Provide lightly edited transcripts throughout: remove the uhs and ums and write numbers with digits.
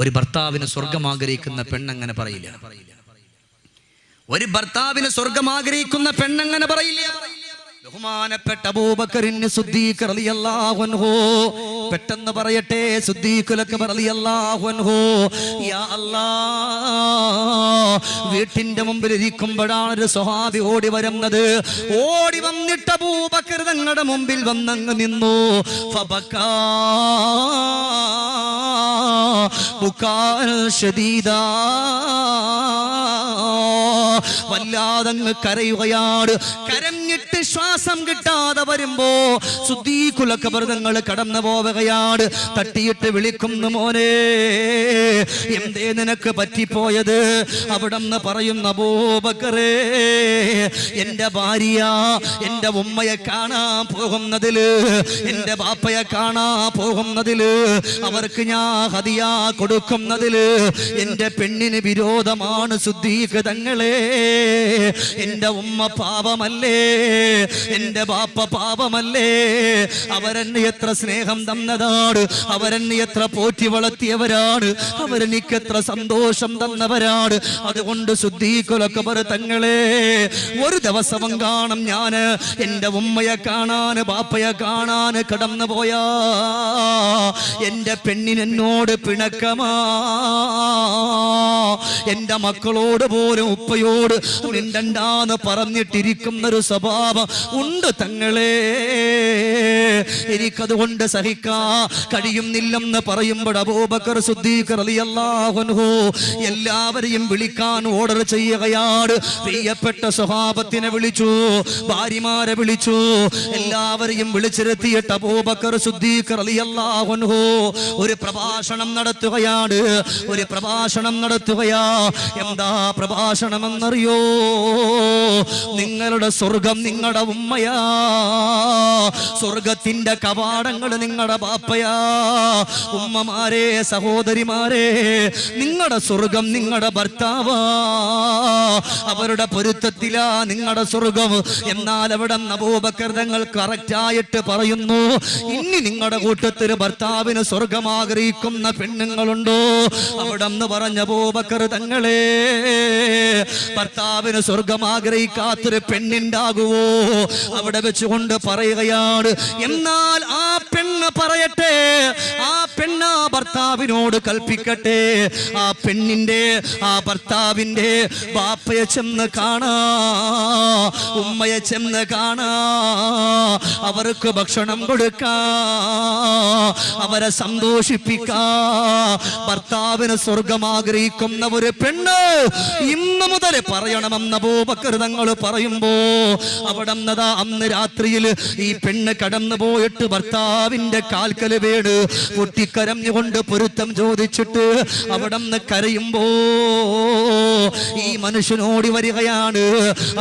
ഒരു ഭർത്താവിന് സ്വർഗം ആഗ്രഹിക്കുന്ന പെണ്ണങ്ങനെ പറയില്ല. ഒരു ഭർത്താവിന് സ്വർഗം ആഗ്രഹിക്കുന്ന പെണ്ണങ്ങനെ പറയില്ല. ബഹുമാനപ്പെട്ട അബൂബക്കറിന് സിദ്ദീഖ് റളിയല്ലാഹു അൻഹു പെട്ടെന്ന് പറയട്ടെ, സിദ്ദീഖ് റളിയല്ലാഹു അൻഹു, യാ അല്ലാഹ്, വീട്ടിന്റെ മുമ്പിൽ ഇരിക്കുമ്പോഴാണ് ഒരു സ്വഹാബി ഓടി വരുന്നത്. ഓടി വന്നിട്ട് അബൂബക്കർ തങ്ങളുടെ മുമ്പിൽ വന്നങ്ങ് നിന്നു. ഫബക്കാ ബുകാൻ ശദീദാ, വല്ലാതങ്ങ് കരയുകയാണ്. കരഞ്ഞിട്ട് ശ്വാസം കിട്ടാതെ വരുമ്പോ സിദ്ദീഖ് അക്ബർ തങ്ങൾ കടന്നു പോവുകയാണ്. തട്ടിയിട്ട് വിളിക്കുന്നു, മോനെ, എന്തേ നിനക്ക് പറ്റിപ്പോയത്? അവിടെന്ന് പറയുന്ന, അബൂബക്കറേ, എന്റെ ഭാര്യ എന്റെ ഉമ്മയെ കാണാൻ പോകുന്നതില്, എന്റെ ബാപ്പയെ കാണാൻ പോകുന്നതില്, അവർക്ക് ഞാൻ ഹദിയ കൊടുക്കുന്നതില് എന്റെ പെണ്ണിന് വിരോധമാണ് സിദ്ദീഖ് തങ്ങളെ. എന്റെ ഉമ്മ പാപമല്ലേ, എന്റെ ബാപ്പ പാപമല്ലേ? അവരെന്നെ എത്ര സ്നേഹം തന്നതാണ്, അവരെന്നെ എത്ര പോറ്റി വളർത്തിയവരാണ്, അവരെനിക്ക് എത്ര സന്തോഷം തന്നവരാണ്. അതുകൊണ്ട് സിദ്ദീഖ് അക്ബർ തങ്ങളെ, ഒരു ദിവസം കാണും ഞാന് എന്റെ ഉമ്മയെ കാണാന് ബാപ്പയെ കാണാന് കടന്നു പോയാ എന്റെ പെണ്ണിനെന്നോട് പിണക്കമാ. എന്റെ മക്കളോട് പോലും ഉപ്പയോട് മിണ്ടണ്ടാന്ന് പറഞ്ഞിട്ടിരിക്കുന്നൊരു സ്വഭാവം ഉണ്ട് തങ്ങളെ. എനിക്കതുകൊണ്ട് സഹിക്കാ കഴിയുന്നില്ലെന്ന് പറയുമ്പോൾ അബൂബക്കർ സിദ്ദീഖ് റളിയല്ലാഹു അൻഹു എല്ലാവരെയും വിളിക്കാൻ ഓർഡർ ചെയ്യുകയാണ്. പ്രിയപ്പെട്ട സ്വഹാബത്തിനെ വിളിച്ചു, ഭാര്യമാരെ വിളിച്ചു, എല്ലാവരെയും വിളിച്ചിരുത്തിയിട്ട് അബൂബക്കർ സിദ്ദീഖ് റളിയല്ലാഹു അൻഹു ഒരു പ്രഭാഷണം നടത്തുകയാണ്. ഒരു പ്രഭാഷണം നടത്തുകയാ. എന്താ പ്രഭാഷണമെന്നറിയോ? നിങ്ങളുടെ സ്വർഗം നിങ്ങളുടെ ഉമ്മയാ, സ്വർഗത്തിന്റെ കവാടങ്ങൾ നിങ്ങളുടെ ബാപ്പയാ. ഉമ്മമാരെ, സഹോദരിമാരെ, നിങ്ങളുടെ സ്വർഗം നിങ്ങളുടെ ഭർത്താവാ, അവരുടെ പൊരുത്തത്തിലാ നിങ്ങളുടെ സ്വർഗം. എന്നാൽ അവിടെ അബൂബക്കർ തങ്ങൾ കറക്റ്റായിട്ട് പറയുന്നു, ഇനി നിങ്ങളുടെ കൂട്ടത്തിൽ ഭർത്താവിന് സ്വർഗം ആഗ്രഹിക്കുന്ന പെണ്ണുങ്ങളുണ്ടോ? അവിടെ പറഞ്ഞ അബൂബക്കർ തങ്ങളെ, ഭർത്താവിന് സ്വർഗം ആഗ്രഹിക്കാത്തൊരു പെണ്ണുണ്ടാകുവോ? അവിടെ വെച്ചുകൊണ്ട് പറയുകയാണ്, എന്നാൽ ആ പെണ്ണ് പറയട്ടെ, ആ പെണ്ണ് ആ ഭർത്താവിനോട് കൽപ്പിക്കട്ടെ, ആ പെണ്ണിന്റെ ആ ഭർത്താവിന്റെ ബാപ്പയെ ചെന്ന് കാണാ, ഉമ്മയെ ചെന്ന് കാണാ, അവർക്ക് ഭക്ഷണം കൊടുക്കാ, അവരെ സന്തോഷിപ്പിക്കാ. ഭർത്താവിന് സ്വർഗം ആഗ്രഹിക്കുന്ന ഒരു പെണ്ണ് ഇന്ന് മുതൽ പറയണമെന്ന് അബൂബക്കർ തങ്ങൾ പറയുമ്പോ അവിടെ അന്ന് രാത്രിയിൽ ഈ പെണ്ണ് കടന്നു പോയിട്ട് ഭർത്താവിന്റെ കാൽക്കൽ വീട് പൊട്ടിക്കരഞ്ഞുകൊണ്ട് പൊരുത്തം ചോദിച്ചിട്ട് അവിടെ കരയുമ്പോ ഈ മനുഷ്യനോടി വരികയാണ്.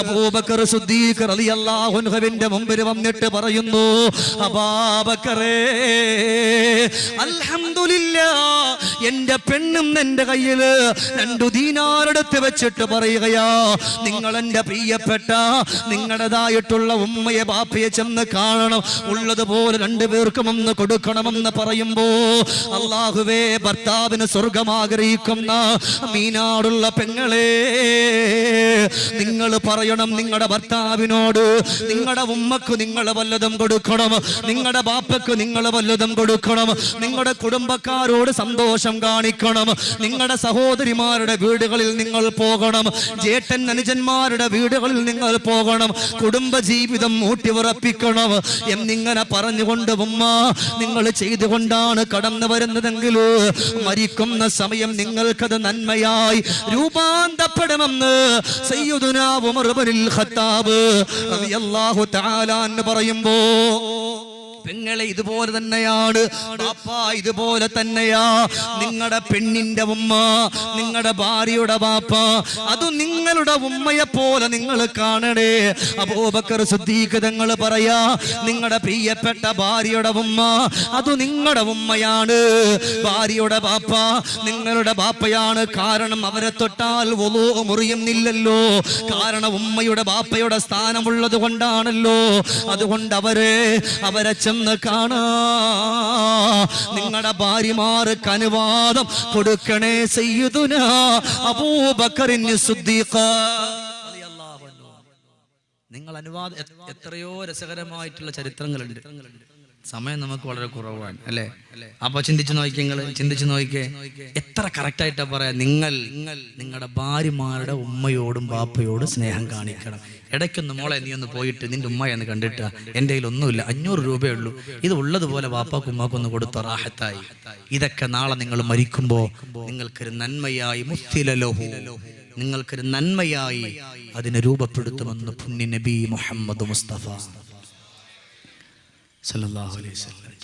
അബൂബക്കർ സിദ്ദീഖ് റളിയല്ലാഹു അൻഹുവിന്റെ മുമ്പിൽ വന്നിട്ട് പറയുന്നു, അബൂബക്കറേ, അൽഹംദുലില്ലാഹ്, എന്റെ പെണ്ണും എന്റെ കയ്യിൽ 2 ദീനാർ എടുത്ത് വെച്ചിട്ട് പറയുകയാ, നിങ്ങൾ എന്റെ പ്രിയപ്പെട്ട നിങ്ങളുടേതായിട്ടുള്ള ഉമ്മയെ ബാപ്പയെ ചെന്ന് കാണണം, ഉള്ളതുപോലെ 2 പേർക്കും ഒന്ന് കൊടുക്കണമെന്ന് പറയുമ്പോ, അല്ലാഹുവേ, ഭർത്താവിന് സ്വർഗം ആഗ്രഹിക്കുന്ന മീനാടുള്ള പെങ്ങളെ, നിങ്ങൾ പറയണം നിങ്ങളുടെ ഭർത്താവിനോട്, നിങ്ങളുടെ ഉമ്മക്ക് നിങ്ങൾ വല്ലതും കൊടുക്കണം, നിങ്ങളുടെ ബാപ്പക്ക് നിങ്ങൾ വല്ലതും കൊടുക്കണം, നിങ്ങളുടെ കുടുംബക്കാരോട് സന്തോഷം കാണിക്കണം, നിങ്ങളുടെ സഹോദരിമാരുടെ വീടുകളിൽ നിങ്ങൾ പോകണം, ജേട്ടൻ അനുജന്മാരുടെ വീടുകളിൽ നിങ്ങൾ പോകണം, കുടുംബ ജീവിതം ഊട്ടിയുറപ്പിക്കണം എന്നിങ്ങനെ പറഞ്ഞുകൊണ്ട് ഉമ്മ നിങ്ങൾ ചെയ്തുകൊണ്ടാണ് കടന്നു വരുന്നതെങ്കിൽ മരിക്കുന്ന സമയം നിങ്ങൾക്കത് നന്മയായി രൂപാന്തരപ്പെടുമെന്ന് സയ്യിദുനാ ഉമർ ഇബ്നുൽ ഖത്താബ് റളിയല്ലാഹു തആല അൻഹു പറയുമ്പോ, പെങ്ങളെ ഇതുപോലെ തന്നെയാണ്, ബാപ്പ ഇതുപോലെ തന്നെയാ. നിങ്ങളുടെ പെണ്ണിന്റെ ഉമ്മ, നിങ്ങളുടെ ഭാര്യയുടെ ബാപ്പ, അത് നിങ്ങളുടെ ഉമ്മയെ പോലെ നിങ്ങൾ കാണണേ. അബൂബക്കർ സിദ്ദീഖ് തങ്ങൾ പറയാ, നിങ്ങളുടെ പ്രിയപ്പെട്ട ഭാര്യയുടെ ഉമ്മ അത് നിങ്ങളുടെ ഉമ്മയാണ്, ഭാര്യയുടെ ബാപ്പ നിങ്ങളുടെ ബാപ്പയാണ്. കാരണം അവരെ തൊട്ടാൽ വുളൂ മുറിയുന്നില്ലല്ലോ, കാരണം ഉമ്മയുടെ ബാപ്പയുടെ സ്ഥാനമുള്ളത് കൊണ്ടാണല്ലോ. അതുകൊണ്ട് അവരെ ചെന്ന് ചെന്ന് കാണാ. നിങ്ങളുടെ ഭാര്യമാർക്ക് അനുവാദം കൊടുക്കണേ സയ്യിദുനാ അബൂബക്കറിൻ സിദ്ദീഖ്. നിങ്ങൾ അനുവാദം. എത്രയോ രസകരമായിട്ടുള്ള ചരിത്രങ്ങളുണ്ട്. സമയം നമുക്ക് വളരെ കുറവാണ് അല്ലേ? അപ്പൊ ചിന്തിച്ചു നോക്കിക്കേ എത്ര കറക്റ്റ് ആയിട്ടാ പറയാ. നിങ്ങളുടെ ഭാര്യമാരുടെ ഉമ്മയോടും ബാപ്പയോടും സ്നേഹം കാണിക്കണം. ഇടയ്ക്കൊന്ന് മോളെ നീ ഒന്ന് പോയിട്ട് നിന്റെ ഉമ്മയെന്ന് കണ്ടിട്ട് എൻ്റെ കയ്യിൽ ഒന്നുമില്ല, 500 രൂപയേ ഉള്ളൂ, ഇത് ഉള്ളതുപോലെ ബാപ്പാക്കും ഉമ്മാക്കൊന്ന് കൊടുത്ത റാഹത്തായി. ഇതൊക്കെ നാളെ നിങ്ങൾ മരിക്കുമ്പോ നിങ്ങൾക്കൊരു നന്മയായി മുസ്തിലലഹു, നിങ്ങൾക്കൊരു നന്മയായി അതിനെ രൂപപ്പെടുത്തുമെന്ന് പുണ്യ നബി മുഹമ്മദ് മുസ്തഫ സല്ലല്ലാഹു അലൈഹി വസല്ലം.